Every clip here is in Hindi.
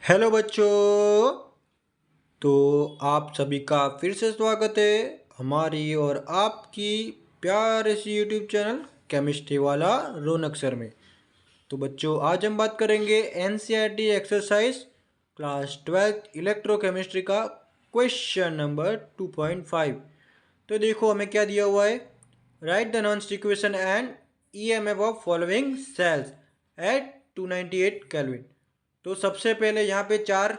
हेलो बच्चों। तो आप सभी का फिर से स्वागत है हमारी और आपकी प्यारे सी यूट्यूब चैनल केमिस्ट्री वाला रौनक सर में। तो बच्चों आज हम बात करेंगे NCERT exercise class 12th electrochemistry का क्वेश्चन नंबर 2.5। तो देखो हमें क्या दिया हुआ है। राइट द नॉन equation and EMF of following cells at 298 kelvin. तो सबसे पहले यहाँ पे चार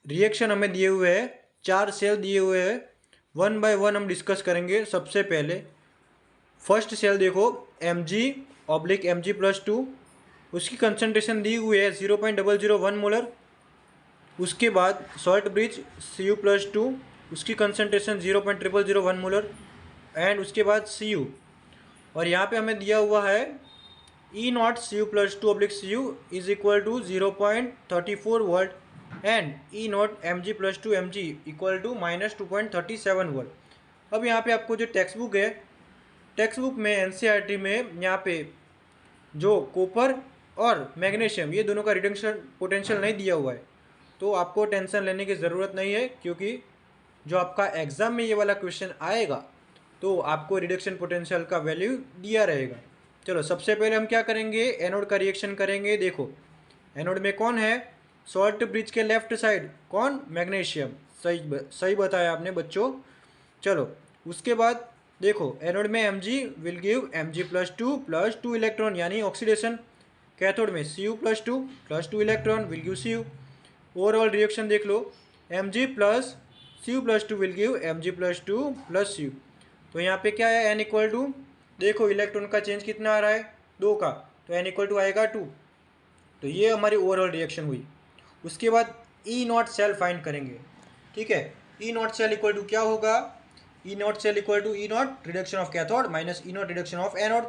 रिएक्शन हमें दिए हुए हैं, चार सेल दिए हुए हैं। वन बाय वन हम डिस्कस करेंगे। सबसे पहले फर्स्ट सेल देखो Mg/Mg+2, उसकी कंसंट्रेशन दी हुई है 0.001 मोलर। उसके बाद सॉल्ट ब्रिज Cu+2, उसकी कंसंट्रेशन 0.0001 मोलर। एंड उसके बाद Cu, और यहाँ पे हमें दिया हुआ है E0 Cu+2/Cu is equal to 0.34 volt and E0 Mg+2 Mg equal to -2.37 volt. अब यहाँ पे आपको जो टेक्स्ट बुक है, टेक्स्ट बुक में एनसीईआरटी में यहाँ पे जो कॉपर और मैग्नीशियम ये दोनों का रिडक्शन पोटेंशियल नहीं दिया हुआ है, तो आपको टेंशन लेने की ज़रूरत नहीं है, क्योंकि जो आपका एग्ज़ाम में ये वाला क्वेश्चन आएगा तो आपको रिडक्शन पोटेंशियल का वैल्यू दिया रहेगा। चलो सबसे पहले हम क्या करेंगे, एनोड का रिएक्शन करेंगे। देखो एनोड में कौन है, सॉल्ट ब्रिज के लेफ्ट साइड कौन, मैग्नीशियम। सही बताया आपने बच्चों। चलो उसके बाद देखो एनोड में Mg will give Mg+2 plus 2 electron यानी ऑक्सीडेशन। कैथोड में Cu+2 plus 2 electron will give Cu। Overall reaction देख लो, Mg plus Cu+2 will give Mg+2 plus Cu। तो यहाँ पे क्या है, n इक्वल टू, देखो इलेक्ट्रॉन का चेंज कितना आ रहा है, 2 का, तो n इक्वल टू आएगा 2। तो ये हमारी ओवरऑल रिएक्शन हुई। उसके बाद E0 सेल फाइंड करेंगे। ठीक है, E0 सेल इक्वल टू क्या होगा, E0 cell equal to E0 reduction of cathode minus E0 reduction of anode.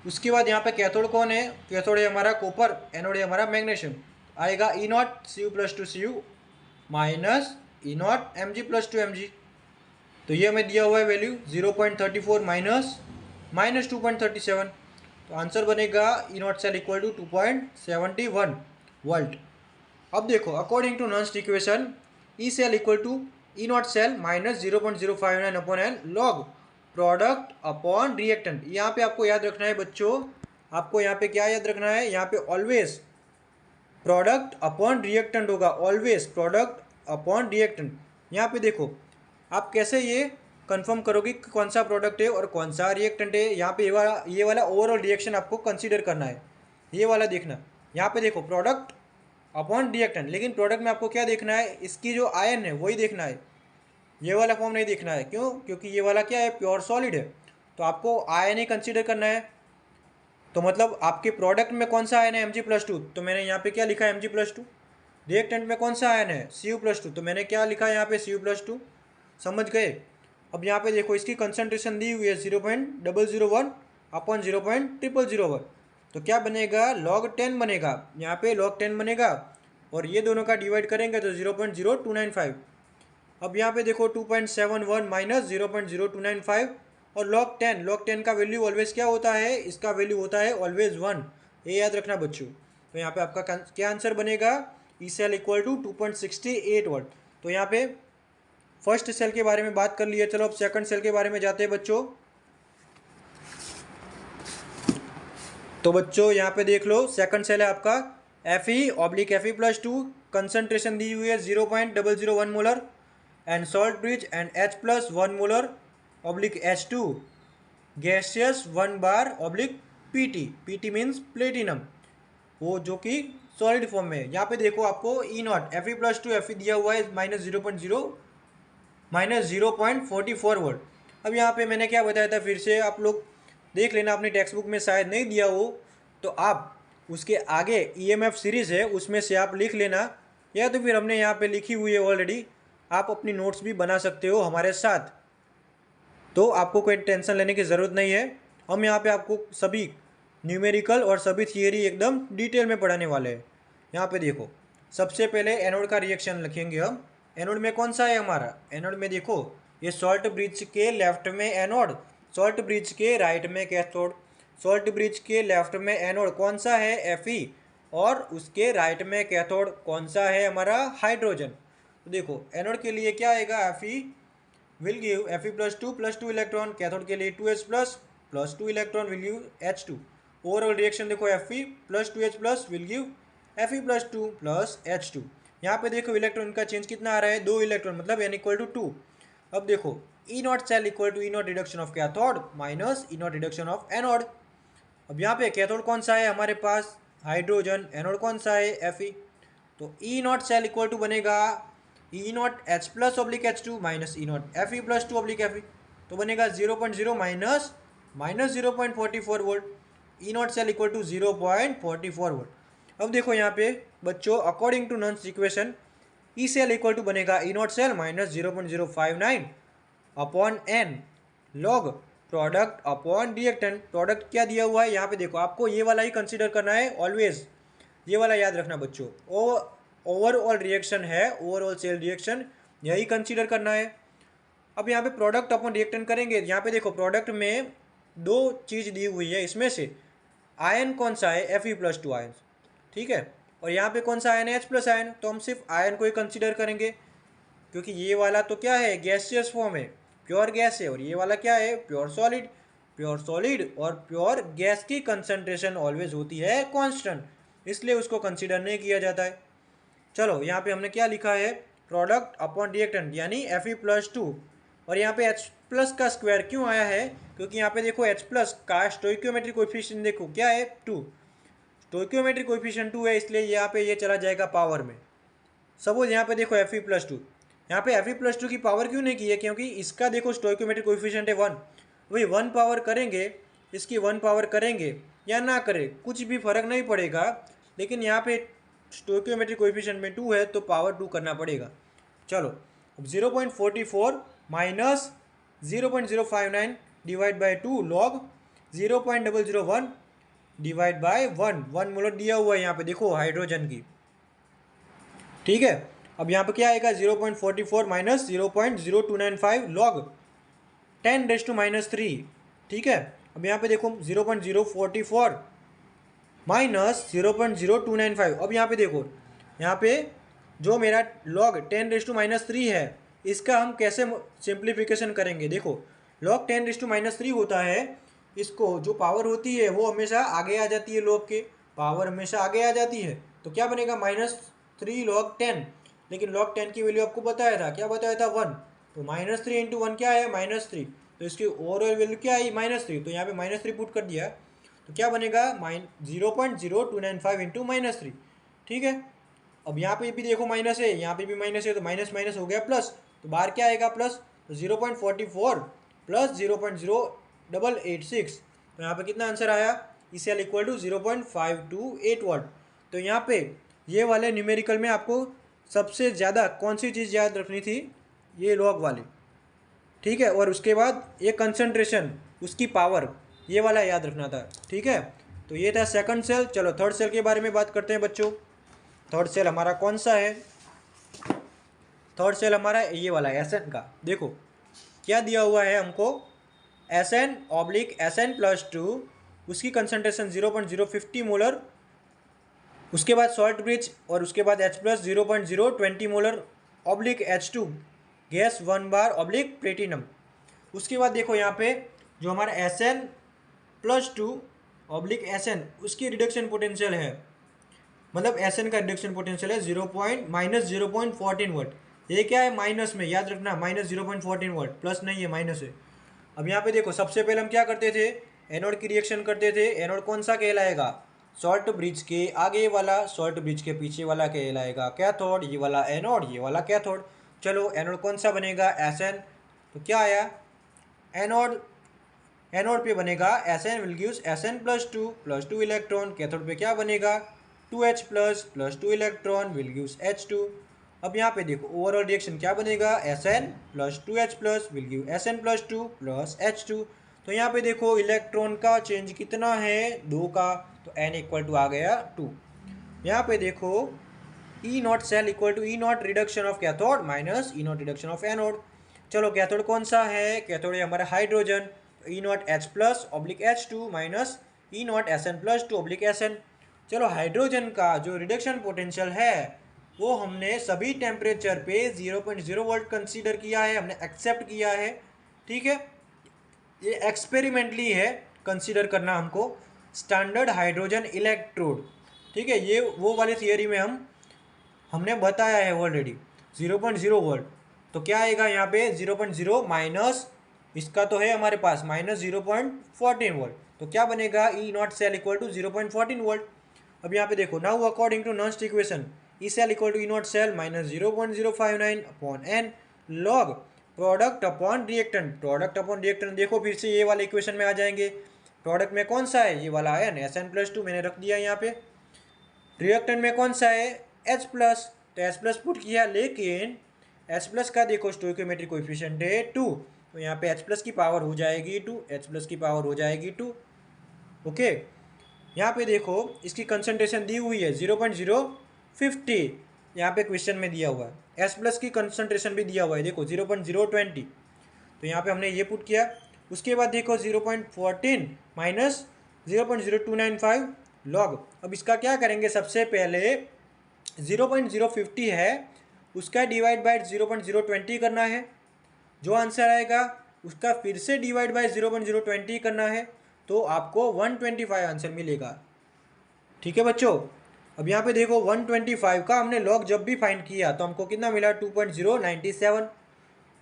उसके बाद यहाँ पे कैथोड कौन है, कैथोड है हमारा कॉपर, एनोड है हमारा मैग्नीशियम। आएगा E0 Cu+2 Cu minus E0 Mg+2 Mg। तो ये हमें दिया हुआ है वैल्यू 0.34 माइनस 2.37। तो आंसर बनेगा E0 cell equal to 2.71 volt. अब देखो according to Nernst equation E cell equal to E0 cell minus 0.059 upon n log product upon reactant. यहाँ पे आपको याद रखना है बच्चों, आपको यहाँ पे क्या याद रखना है, यहाँ पे ऑलवेज प्रोडक्ट अपॉन रिएक्टेंट होगा, ऑलवेज प्रोडक्ट अपॉन रिएक्टेंट। यहाँ पे देखो आप कैसे ये कंफर्म करोगे कि कौन सा प्रोडक्ट है और कौन सा रिएक्टेंट है। यहाँ पे ये वाला ओवरऑल रिएक्शन आपको कंसीडर करना है, ये वाला देखना। यहाँ पे देखो प्रोडक्ट अपॉन रिएक्टेंट, लेकिन प्रोडक्ट में आपको क्या देखना है, इसकी जो आयन है वही देखना है, ये वाला फॉर्म नहीं देखना है। क्यों, क्योंकि ये वाला क्या है, प्योर सॉलिड है, तो आपको आयन ही कंसीडर करना है। तो मतलब आपके प्रोडक्ट में कौन सा आयन है, Mg+2, तो मैंने यहाँ पे क्या लिखा है, Mg+2। रिएक्टेंट में कौन सा आयन है, Cu+2, तो मैंने क्या लिखा है यहाँ पे, Cu+2। समझ गए। अब यहाँ पे देखो इसकी कंसंट्रेशन दी हुई है 0.001 अपॉन 0.001, तो क्या बनेगा, log 10 बनेगा, यहाँ पे log 10 बनेगा, और ये दोनों का डिवाइड करेंगे तो 0.0295। अब यहाँ पे देखो 2.71 माइनस 0.0295 और log 10 का वैल्यू ऑलवेज क्या होता है, इसका वैल्यू होता है ऑलवेज 1, ये याद रखना बच्चों। तो यहाँ पे आपका क्या आंसर बनेगा, E cell equal to 2.68 volt. तो यहाँ पे फर्स्ट सेल के बारे में बात कर लिए, चलो अब सेकंड सेल के बारे में जाते हैं बच्चों। तो बच्चों यहाँ पे देख लो सेकंड सेल है आपका Fe/Fe+2, कंसंट्रेशन दी हुई है 0.001 molar and salt bridge and H+1 molar oblique H2 gaseous 1 bar oblique Pt means platinum, वो जो कि सॉलिड फॉर्म में है। यहाँ पे देखो आपको E0 Fe+2 Fe दिया हुआ है -0.44 वोल्ट। अब यहाँ पे मैंने क्या बताया था, फिर से आप लोग देख लेना, अपनी टेक्स्ट बुक में शायद नहीं दिया हो तो आप उसके आगे ईएमएफ सीरीज़ है उसमें से आप लिख लेना, या तो फिर हमने यहाँ पे लिखी हुई है ऑलरेडी, आप अपनी नोट्स भी बना सकते हो हमारे साथ, तो आपको कोई टेंशन लेने की ज़रूरत नहीं है। हम यहाँ पे आपको सभी न्यूमेरिकल और सभी थियरी एकदम डिटेल में पढ़ाने वाले हैं। यहाँ पे देखो सबसे पहले एनोड का रिएक्शन लिखेंगे हम। एनोड में कौन सा है हमारा, एनोड में देखो ये सॉल्ट ब्रिज के लेफ्ट में एनोड, सॉल्ट ब्रिज के राइट में कैथोड। सॉल्ट ब्रिज के लेफ्ट में एनोड कौन सा है, Fe, और उसके राइट में कैथोड कौन सा है हमारा, हाइड्रोजन। तो देखो एनोड के लिए क्या आएगा, Fe will give Fe plus 2 electron, cathode के लिए 2H plus 2 electron will give H2। Overall reaction देखो Fe plus 2H plus will give Fe plus 2 plus H2। यहाँ पे देखो इलेक्ट्रॉन का चेंज कितना आ रहा है, 2 इलेक्ट्रॉन, मतलब n इक्वल टू 2। अब देखो E naught cell equal to E naught reduction of cathode minus E naught reduction of anode. अब यहाँ पे कैथोड कौन सा है हमारे पास, हाइड्रोजन, एनोड कौन सा है Fe। तो E naught cell equal to बनेगा E naught H plus oblique H2 minus E naught Fe plus 2 oblique Fe। तो बनेगा 0.0 minus 0.44 volt. E naught cell equal to 0.44 volt. अब देखो यहाँ पे बच्चों अकॉर्डिंग टू नॉन्स equation E cell equal to बनेगा E naught cell minus 0.059 upon n log product upon reactant. Product क्या दिया हुआ है यहाँ पे देखो, आपको ये वाला ही कंसीडर करना है ऑलवेज, ये वाला याद रखना बच्चों। ओवरऑल रिएक्शन है, ओवरऑल सेल रिएक्शन, यही कंसीडर करना है। अब यहाँ पे प्रोडक्ट अपॉन रिएक्टेंट करेंगे, यहाँ पे देखो प्रोडक्ट में 2 चीज़ दी हुई है, इसमें से आयन कौन सा है, Fe प्लस 2 आयन, ठीक है। और यहाँ पे कौन सा आयन है, H प्लस आयन, तो हम सिर्फ आयन को ही कंसीडर करेंगे, क्योंकि ये वाला तो क्या है, गैसियस फॉर्म है, प्योर गैस है, और ये वाला क्या है, प्योर सॉलिड। प्योर सॉलिड और प्योर गैस की कंसंट्रेशन ऑलवेज होती है कांस्टेंट, इसलिए उसको कंसीडर नहीं किया जाता है। चलो यहाँ पे हमने क्या लिखा है, प्रोडक्ट अपॉन रिएक्टेंट यानी Fe प्लस 2, और यहाँ पे H प्लस का स्क्वायर क्यों आया है, क्योंकि यहाँ पे देखो H प्लस का स्टोइकियोमेट्रिक कोएफिशिएंट देखो क्या है, 2। स्टोइकियोमेट्रिक कोएफिशिएंट 2 है, इसलिए यहाँ पे ये चला जाएगा पावर में। सपोज यहाँ पे देखो Fe प्लस 2, यहाँ पे Fe प्लस 2 की पावर क्यों नहीं की है, क्योंकि इसका देखो स्टोइकियोमेट्रिक कोएफिशिएंट है 1। वही 1 पावर करेंगे, इसकी 1 पावर करेंगे या ना करें कुछ भी फर्क नहीं पड़ेगा, लेकिन यहाँ पे स्टोइकियोमेट्रिक कोएफिशिएंट में 2 है तो पावर 2 करना पड़ेगा। चलो अब 0.44 minus 0.059 divide by 2 log 0.001 divide by 1 molar दिया हुआ है यहाँ पे देखो हाइड्रोजन की, ठीक है। अब यहाँ पे क्या आएगा, 0.44 माइनस 0.0295 लॉग 10⁻⁻3, ठीक है। अब यहाँ पे देखो 0.044 माइनस 0.0295। अब यहाँ पे देखो, यहाँ पे जो मेरा लॉग 10⁻⁻3 है, इसका हम कैसे सिंप्लीफिकेशन करेंगे, देखो लॉग 10⁻⁻3 होता है, इसको जो पावर होती है वो हमेशा आगे आ जाती है, लॉग के पावर हमेशा आगे आ जाती है, तो क्या बनेगा -3 log 10। लेकिन log 10 की वैल्यू आपको बताया था, क्या बताया था 1, तो -3 इंटू 1 क्या है -3, तो इसकी ओवरऑल वैल्यू क्या आई -3, तो यहाँ पे -3 पुट कर दिया, तो क्या बनेगा 0.0295 इंटू -3, ठीक है। अब यहाँ पे भी देखो माइनस है, यहाँ पे भी माइनस है, तो माइनस माइनस हो गया प्लस, तो बाहर क्या आएगा प्लस, तो 0.44 प्लस 0.0886, तो यहाँ पे कितना आंसर आया, इसे इक्वल टू 0.528 वाट। तो यहाँ पे ये वाले न्यूमेरिकल में आपको सबसे ज़्यादा कौन सी चीज़ याद रखनी थी, ये लॉग वाले, ठीक है। और उसके बाद ये कंसंट्रेशन, उसकी पावर, ये वाला याद रखना था, ठीक है। तो ये था सेकंड सेल। चलो थर्ड सेल के बारे में बात करते हैं बच्चों। थर्ड सेल हमारा कौन सा है, थर्ड सेल हमारा ये वाला Sn का। देखो क्या दिया हुआ है हमको, Sn/Sn+2, उसकी कंसंट्रेशन 0.050 मोलर, उसके बाद सॉल्ट ब्रिज, और उसके बाद H plus 0.020 molar oblique H2 gas 1 बार ऑब्लिक प्लेटिनम। उसके बाद देखो यहाँ पे जो हमारा Sn+2 ऑब्लिक Sn, उसकी रिडक्शन पोटेंशियल है, मतलब Sn का रिडक्शन पोटेंशियल है -0.14 वोल्ट। ये क्या है, माइनस में, याद रखना -0.14 वोल्ट, प्लस नहीं है, माइनस है। अब यहाँ पे देखो सबसे पहले हम क्या करते थे, एनोड की रिएक्शन करते थे। एनोड कौन सा कहलाएगा, सॉल्ट ब्रिज के आगे वाला, सॉल्ट ब्रिज के पीछे वाला कहलाएगा कैथोड, ये वाला एनोड, ये वाला कैथोड। चलो एनोड कौन सा बनेगा, Sn, तो क्या आया एनोड, एनोड पे बनेगा Sn will gives Sn+2 + 2 electron, cathode पे क्या बनेगा 2H + 2 electron will gives H2। अब यहाँ पे देखो ओवरऑल रिएक्शन क्या बनेगा, Sn + 2H+ will give Sn+2 + H2। तो यहाँ पे देखो इलेक्ट्रॉन का चेंज कितना है, 2 का, तो n इक्वल टू आ गया 2। यहाँ पे देखो E not cell equal to E not reduction of cathode minus E not reduction of anode. चलो कैथोड कौन सा है, कैथोड है हमारा हाइड्रोजन, तो E not H+ oblique H2 minus E not Sn+2 oblique Sn। चलो हाइड्रोजन का जो रिडक्शन पोटेंशियल है वो हमने सभी टेम्परेचर पे 0.0 वोल्ट कंसीडर किया है, हमने एक्सेप्ट किया है। ठीक है, ये एक्सपेरिमेंटली है कंसीडर करना हमको, स्टैंडर्ड हाइड्रोजन इलेक्ट्रोड। ठीक है, ये वो वाली थियरी में हमने बताया है ऑलरेडी 0.0 वोल्ट। तो क्या आएगा यहाँ पे 0.0 माइनस इसका तो है हमारे पास माइनस 0.14 वोल्ट, तो क्या बनेगा E naught cell equal to 0.14 volt. अब यहाँ पे देखो, now according to Nernst equation E cell equal to E naught cell minus 0.059 upon n log product upon reactant. Product upon reactant देखो फिर से ये वाले इक्वेशन में आ जाएंगे। प्रोडक्ट में कौन सा है, ये वाला है ना SN+2, मैंने रख दिया यहाँ पे। रिएक्टेंट में कौन सा है H+, तो H+ पुट किया, लेकिन H+ का देखो स्टोइकोमेट्रिक कोएफिशिएंट है 2, तो यहाँ पे H+ की पावर हो जाएगी 2, H+ की पावर हो जाएगी 2। ओके, यहाँ पे देखो इसकी कंसंट्रेशन दी हुई है 0.050, यहाँ पे क्वेश्चन में दिया हुआ है। H+ की कंसंट्रेशन भी दिया हुआ है, देखो 0.020, तो यहाँ पे हमने ये पुट किया। उसके बाद देखो 0.14 माइनस 0.0295 लॉग। अब इसका क्या करेंगे, सबसे पहले 0.050 है उसका डिवाइड बाय 0.020 करना है, जो आंसर आएगा उसका फिर से डिवाइड बाय 0.020 करना है, तो आपको 125 आंसर मिलेगा। ठीक है बच्चों, अब यहाँ पे देखो 125 का हमने लॉग जब भी फाइंड किया तो हमको कितना मिला 2.097,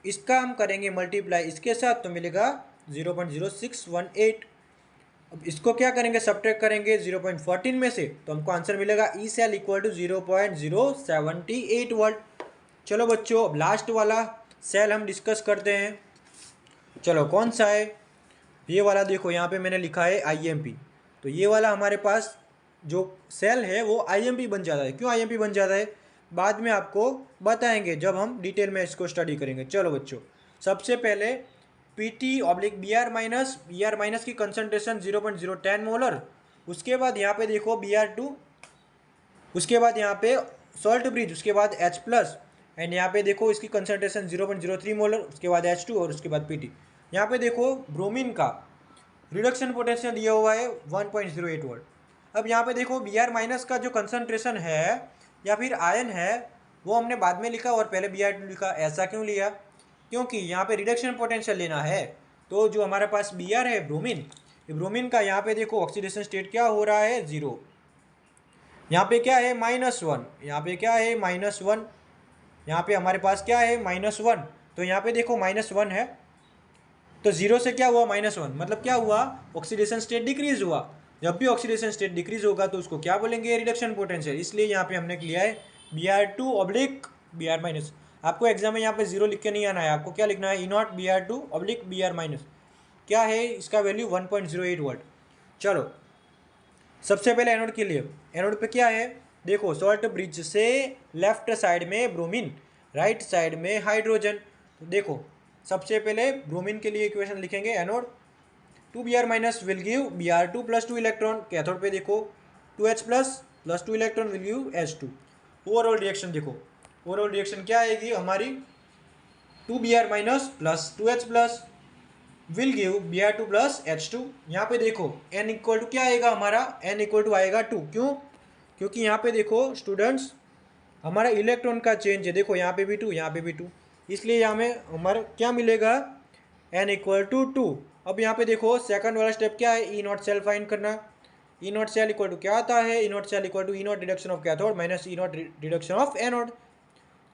इसका हम करेंगे मल्टीप्लाई इसके साथ तो मिलेगा 0.0618। अब इसको क्या करेंगे, सब्ट्रैक्ट करेंगे 0.14 में से, तो हमको आंसर मिलेगा E cell equal to 0.078 volt. चलो बच्चों, अब लास्ट वाला सेल हम डिस्कस करते हैं। चलो कौन सा है, ये वाला देखो, यहाँ पे मैंने लिखा है IMP। तो ये वाला हमारे पास जो सेल है वो IMP बन जाता है। क्यों IMP बन जाता है, बाद में आपको बताएंगे जब हम डिटेल में इसको स्टडी करेंगे। चलो बच्चों, सबसे पहले Br माइनस की कंसंट्रेशन 0.010 मोलर। उसके बाद यहाँ पे देखो Br2, उसके बाद यहाँ पे सॉल्ट ब्रिज, उसके बाद H+ एंड यहाँ पे देखो इसकी कंसंट्रेशन 0.03 मोलर, उसके बाद H2 और उसके बाद Pt। यहाँ पे देखो ब्रोमीन का रिडक्शन पोटेंशियल दिया हुआ है 1.08 वोल्ट। अब यहाँ पे देखो Br माइनस का जो कंसंट्रेशन है या फिर आयन है वो हमने बाद में लिखा और पहले Br2 लिखा। ऐसा क्यों लिया, क्योंकि यहाँ पे रिडक्शन पोटेंशियल लेना है। तो जो हमारे पास Br है ब्रोमीन, ये ब्रोमीन का यहाँ पे देखो ऑक्सीडेशन स्टेट क्या हो रहा है 0, यहाँ पे क्या है -1, यहाँ पे क्या है -1, यहाँ पे हमारे पास क्या है -1, तो यहाँ पे देखो -1 है, तो 0 से क्या हुआ -1, मतलब क्या हुआ, ऑक्सीडेशन स्टेट डिक्रीज हुआ। जब भी ऑक्सीडेशन स्टेट डिक्रीज होगा तो उसको क्या बोलेंगे, रिडक्शन पोटेंशियल। इसलिए यहाँ पे हमने लिया है Br2 ऑब्लिक Br माइनस। आपको एग्जाम में यहाँ पे 0 लिख के नहीं आना है, आपको क्या लिखना है, E0 Br2 oblique Br minus. क्या है इसका वैल्यू 1.08 वोल्ट। चलो सबसे पहले एनोड के लिए, एनोड पे क्या है देखो, सॉल्ट ब्रिज से लेफ्ट साइड में ब्रोमीन, राइट साइड में हाइड्रोजन। तो देखो सबसे पहले ब्रोमीन के लिए इक्वेशन लिखेंगे, anode 2Br minus will give Br2 plus 2 electron. Cathode पे देखो 2H plus 2 electron will give H2। Overall reaction देखो, ओवरऑल रिएक्शन क्या आएगी हमारी, 2Br minus plus 2H plus will give Br2 plus H2। यहाँ पे देखो n इक्वल टू क्या आएगा हमारा, n इक्वल टू आएगा 2। क्यों, क्योंकि यहाँ पे देखो स्टूडेंट्स हमारा इलेक्ट्रॉन का चेंज है, देखो यहाँ पे भी 2, यहाँ पे भी 2, इसलिए यहाँ में हमारा क्या मिलेगा, n इक्वल टू 2। अब यहाँ पे देखो सेकंड वाला स्टेप क्या है, E0 सेल फाइंड करना। E0 सेल इक्वल टू क्या आता है, E0 cell equal to E0 reduction of cathode minus E0 reduction of anode.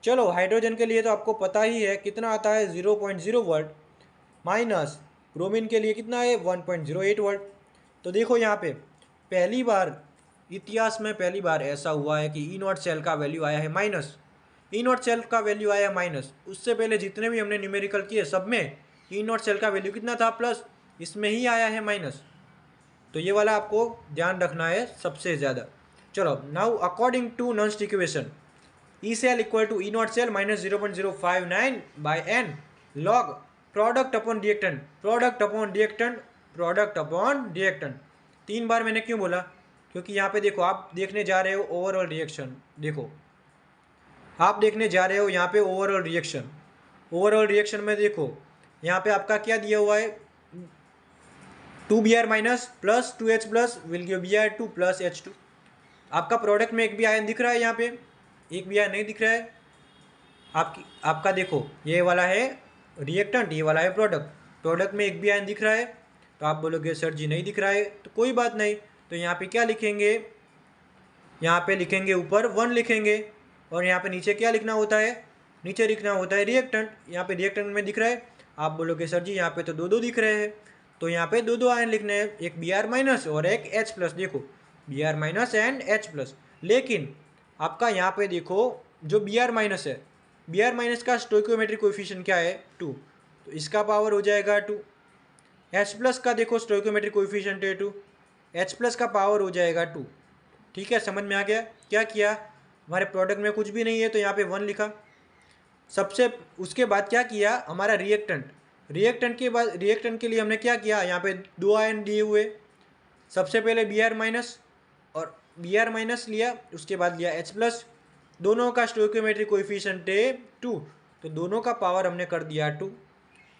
चलो हाइड्रोजन के लिए तो आपको पता ही है कितना आता है 0.0 वोल्ट, माइनस ब्रोमीन के लिए कितना है 1.08 वोल्ट। तो देखो यहाँ पे पहली बार इतिहास में पहली बार ऐसा हुआ है कि E0 सेल का वैल्यू आया है माइनस, E0 सेल का वैल्यू आया है माइनस। उससे पहले जितने भी हमने न्यूमेरिकल किए सब में E0 सेल का वैल्यू कितना था प्लस, इसमें ही आया है माइनस। तो ये वाला आपको ध्यान रखना है सबसे ज़्यादा। चलो now according to Nernst equation E cell equal to E0 cell minus 0.059 by n log product upon reactant, product upon reactant, product upon reactant. 3 बार मैंने क्यों बोला, क्योंकि यहाँ पे देखो आप देखने जा रहे हो ओवरऑल रिएक्शन, देखो आप देखने जा रहे हो यहाँ पे ओवरऑल रिएक्शन। ओवरऑल रिएक्शन में देखो यहाँ पे आपका क्या दिया हुआ है, 2Br minus plus 2H plus will give Br2 plus H2। आपका प्रोडक्ट में एक भी आयन दिख रहा है? यहाँ पे एक भी आयन नहीं दिख रहा है। आपका देखो ये वाला है रिएक्टेंट, ये वाला है प्रोडक्ट। प्रोडक्ट में एक भी आयन दिख रहा है? तो आप बोलोगे सर जी नहीं दिख रहा है, तो कोई बात नहीं। तो यहाँ पे क्या लिखेंगे? यहाँ पे लिखेंगे ऊपर 1 लिखेंगे, और यहाँ पे नीचे क्या लिखना होता है? नीचे लिखना होता है रिएक्टेंट। यहाँ पे रिएक्टेंट में दिख रहा है? आप बोलोगे सर जी यहाँ पे तो 2 दिख रहे हैं, तो यहाँ पे 2 आयन लिखने हैं, एक Br- और एक H+। देखो Br- एंड H+। लेकिन आपका यहाँ पे देखो जो Br- है, Br- का स्टोइकोमेट्रिक कोएफिशिएंट क्या है? 2, तो इसका पावर हो जाएगा 2। H+ का देखो स्टोइकोमेट्रिक कोएफिशिएंट है 2, H+ का पावर हो जाएगा 2। ठीक है, समझ में आ गया? क्या किया? हमारे प्रोडक्ट में कुछ भी नहीं है तो यहाँ पे 1 लिखा। सबसे उसके बाद क्या किया? हमारा रिएक्टेंट के बाद, रिएक्टेंट के लिए हमने क्या किया? यहाँ पे 2 आयन दिए हुए, सबसे पहले Br- और Br- लिया, उसके बाद लिया H+। दोनों का स्टोइकोमेट्रिक कोएफिशिएंट है 2, तो दोनों का पावर हमने कर दिया 2।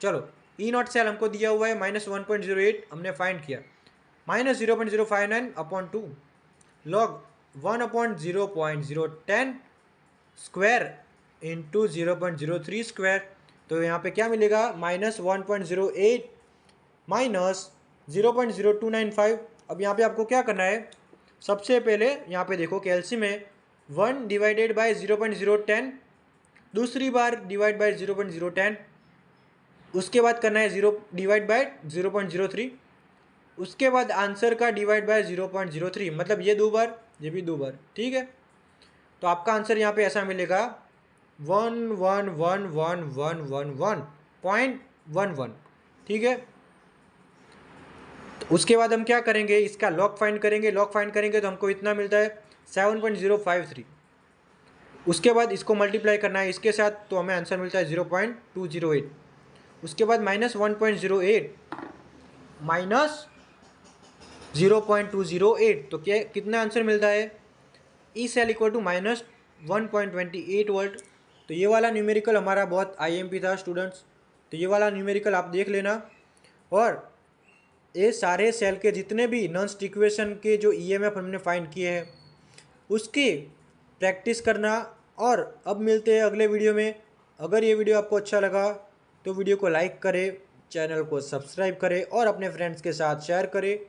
चलो E0 सेल हमको दिया हुआ है -1.08, हमने फाइंड किया। -0.059/2 log 1/0.010 स्क्वायर इंटू 0.03 स्क्वायर। तो यहाँ पे क्या मिलेगा? -1.08 -0.0295। अब यहाँ पे आपको क्या करना है? सबसे पहले यहाँ पे देखो कैल्शियम है 1 डिवाइडेड बाय 0.010, दूसरी बार डिवाइड बाय 0.010, उसके बाद करना है 0 डिवाइड बाय 0.03, उसके बाद आंसर का डिवाइड बाय 0.03, मतलब ये 2 बार, ये भी 2 बार। ठीक है, तो आपका आंसर यहाँ पे ऐसा मिलेगा 1111111.11। ठीक है, तो उसके बाद हम क्या करेंगे? इसका लॉग फाइंड करेंगे। लॉग फाइंड करेंगे तो हमको इतना मिलता है 7.053। उसके बाद इसको मल्टीप्लाई करना है इसके साथ, तो हमें आंसर मिलता है 0.208। उसके बाद -1.08 -0.208, तो क्या कितना आंसर मिलता है? E cell equal to -1.28 volt. तो ये वाला न्यूमेरिकल हमारा बहुत आईएमपी था स्टूडेंट्स, तो ये वाला न्यूमेरिकल आप देख लेना। और ये सारे सेल के जितने भी नॉन इक्वेशन के जो ईएमएफ हमने फाइंड किए हैं उसकी प्रैक्टिस करना। और अब मिलते हैं अगले वीडियो में। अगर ये वीडियो आपको अच्छा लगा तो वीडियो को लाइक करें, चैनल को सब्सक्राइब करें और अपने फ्रेंड्स के साथ शेयर करें।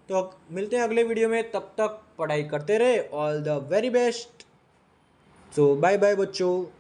तो मिलते हैं अगले वीडियो में, तब तक पढ़ाई करते रहे। All the very best. So bye bye बच्चों।